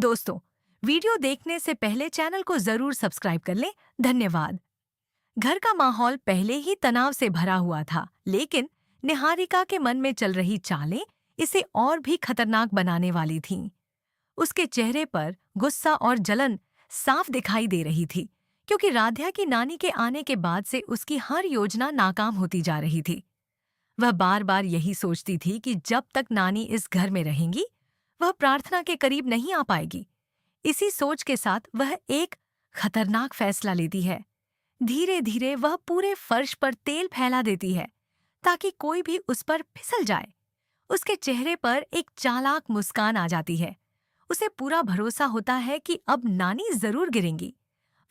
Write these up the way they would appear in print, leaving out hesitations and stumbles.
दोस्तों, वीडियो देखने से पहले चैनल को जरूर सब्सक्राइब कर लें। धन्यवाद। घर का माहौल पहले ही तनाव से भरा हुआ था, लेकिन निहारिका के मन में चल रही चालें इसे और भी खतरनाक बनाने वाली थीं। उसके चेहरे पर गुस्सा और जलन साफ दिखाई दे रही थी, क्योंकि राध्या की नानी के आने के बाद से उसकी हर योजना नाकाम होती जा रही थी। वह बार बार यही सोचती थी कि जब तक नानी इस घर में रहेंगी, वह प्रार्थना के करीब नहीं आ पाएगी। इसी सोच के साथ वह एक खतरनाक फैसला लेती है। धीरे धीरे वह पूरे फर्श पर तेल फैला देती है ताकि कोई भी उस पर फिसल जाए। उसके चेहरे पर एक चालाक मुस्कान आ जाती है। उसे पूरा भरोसा होता है कि अब नानी जरूर गिरेंगी।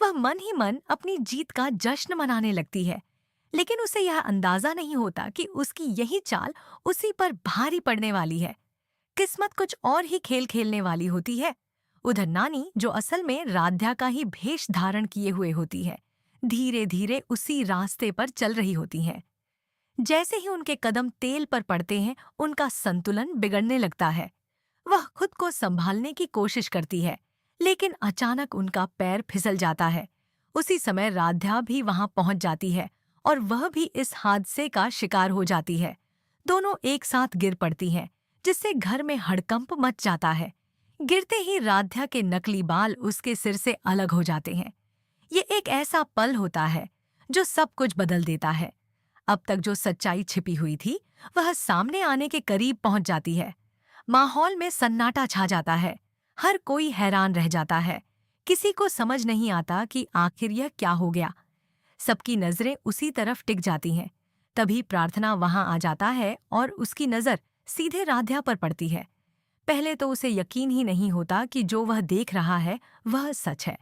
वह मन ही मन अपनी जीत का जश्न मनाने लगती है, लेकिन उसे यह अंदाजा नहीं होता कि उसकी यही चाल उसी पर भारी पड़ने वाली है। किस्मत कुछ और ही खेल खेलने वाली होती है। उधर नानी, जो असल में राध्या का ही भेष धारण किए हुए होती है, धीरे धीरे उसी रास्ते पर चल रही होती हैं। जैसे ही उनके कदम तेल पर पड़ते हैं, उनका संतुलन बिगड़ने लगता है। वह खुद को संभालने की कोशिश करती है, लेकिन अचानक उनका पैर फिसल जाता है। उसी समय राध्या भी वहां पहुंच जाती है और वह भी इस हादसे का शिकार हो जाती है। दोनों एक साथ गिर पड़ती हैं, जिससे घर में हड़कंप मच जाता है। गिरते ही राध्या के नकली बाल उसके सिर से अलग हो जाते हैं। ये एक ऐसा पल होता है जो सब कुछ बदल देता है। अब तक जो सच्चाई छिपी हुई थी, वह सामने आने के करीब पहुंच जाती है। माहौल में सन्नाटा छा जाता है। हर कोई हैरान रह जाता है। किसी को समझ नहीं आता कि आखिर यह क्या हो गया। सबकी नजरें उसी तरफ टिक जाती हैं। तभी प्रार्थना वहां आ जाता है और उसकी नजर सीधे राध्या पर पड़ती है। पहले तो उसे यकीन ही नहीं होता कि जो वह देख रहा है वह सच है।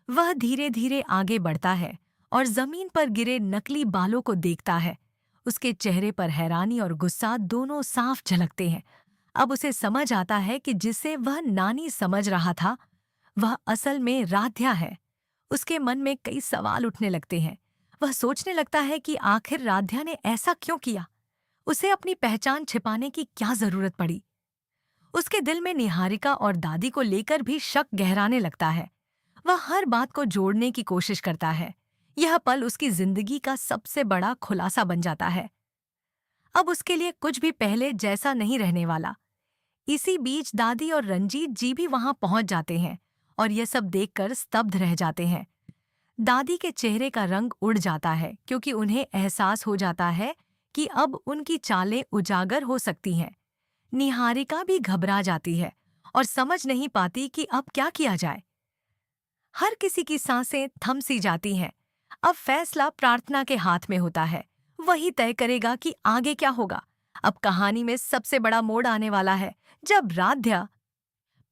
वह धीरे धीरे आगे बढ़ता है और जमीन पर गिरे नकली बालों को देखता है। उसके चेहरे पर हैरानी और गुस्सा दोनों साफ झलकते हैं। अब उसे समझ आता है कि जिसे वह नानी समझ रहा था, वह असल में राध्या है। उसके मन में कई सवाल उठने लगते हैं। वह सोचने लगता है कि आखिर राध्या ने ऐसा क्यों किया। उसे अपनी पहचान छिपाने की क्या जरूरत पड़ी। उसके दिल में निहारिका और दादी को लेकर भी शक गहराने लगता है। वह हर बात को जोड़ने की कोशिश करता है। यह पल उसकी जिंदगी का सबसे बड़ा खुलासा बन जाता है। अब उसके लिए कुछ भी पहले जैसा नहीं रहने वाला। इसी बीच दादी और रंजीत जी भी वहां पहुंच जाते हैं और यह सब देखकर स्तब्ध रह जाते हैं। दादी के चेहरे का रंग उड़ जाता है, क्योंकि उन्हें एहसास हो जाता है कि अब उनकी चालें उजागर हो सकती हैं। निहारिका भी घबरा जाती है और समझ नहीं पाती कि अब क्या किया जाए। हर किसी की सांसें थम सी जाती हैं। अब फैसला प्रार्थना के हाथ में होता है। वही तय करेगा कि आगे क्या होगा। अब कहानी में सबसे बड़ा मोड़ आने वाला है, जब राध्या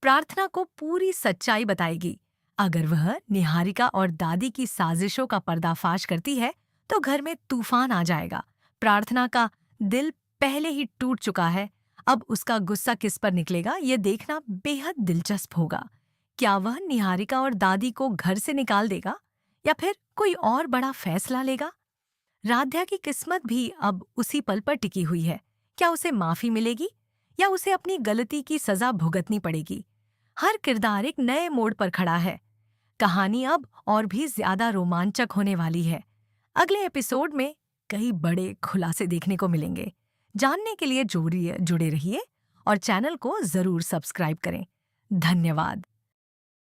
प्रार्थना को पूरी सच्चाई बताएगी। अगर वह निहारिका और दादी की साजिशों का पर्दाफाश करती है, तो घर में तूफान आ जाएगा। प्रार्थना का दिल पहले ही टूट चुका है। अब उसका गुस्सा किस पर निकलेगा, ये देखना बेहद दिलचस्प होगा। क्या वह निहारिका और दादी को घर से निकाल देगा या फिर कोई और बड़ा फैसला लेगा? राध्या की किस्मत भी अब उसी पल पर टिकी हुई है। क्या उसे माफी मिलेगी या उसे अपनी गलती की सजा भुगतनी पड़ेगी? हर किरदार एक नए मोड़ पर खड़ा है। कहानी अब और भी ज्यादा रोमांचक होने वाली है। अगले एपिसोड में कई बड़े खुलासे देखने को मिलेंगे। जानने के लिए जुड़े रहिए और चैनल को जरूर सब्सक्राइब करें। धन्यवाद।